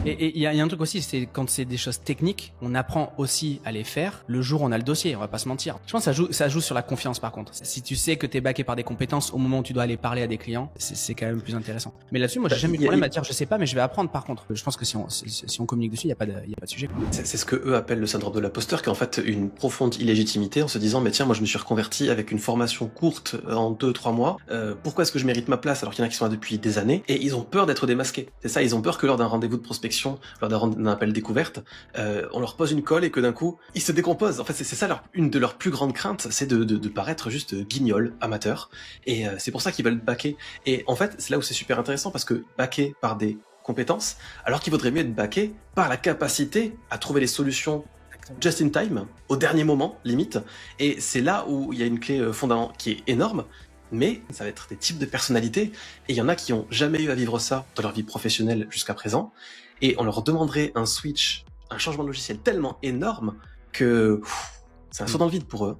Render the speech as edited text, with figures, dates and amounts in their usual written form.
Et il y a un truc aussi, c'est quand c'est des choses techniques, on apprend aussi à les faire le jour où on a le dossier, on va pas se mentir. Je pense que ça joue sur la confiance par contre. Si tu sais que t'es backé par des compétences au moment où tu dois aller parler à des clients, c'est quand même plus intéressant. Mais là-dessus, moi j'ai jamais eu de problème à dire je sais pas, mais je vais apprendre par contre. Je pense que si on communique dessus, il y a pas de sujet, quoi. C'est ce que eux appellent le syndrome de l'imposteur, qui est en fait une profonde illégitimité en se disant mais tiens, moi je me suis reconverti avec une formation courte en 2-3 mois, pourquoi est-ce que je mérite ma place alors qu'il y en a qui sont là depuis des années, et ils ont peur d'être démasqués. C'est ça, ils ont peur que lors d'un rendez-vous de prospection, lors d'un appel découverte, on leur pose une colle et que d'un coup ils se décomposent. En fait c'est ça une de leurs plus grandes craintes, c'est de paraître juste guignol, amateur, et c'est pour ça qu'ils veulent backer. Et en fait c'est là où c'est super intéressant, parce que backer par des compétences, alors qu'il vaudrait mieux être backé par la capacité à trouver les solutions just in time, au dernier moment, limite. Et c'est là où il y a une clé fondamentale qui est énorme, mais ça va être des types de personnalités, et il y en a qui ont jamais eu à vivre ça dans leur vie professionnelle jusqu'à présent, et on leur demanderait un switch, un changement de logiciel tellement énorme que c'est un saut dans le vide pour eux.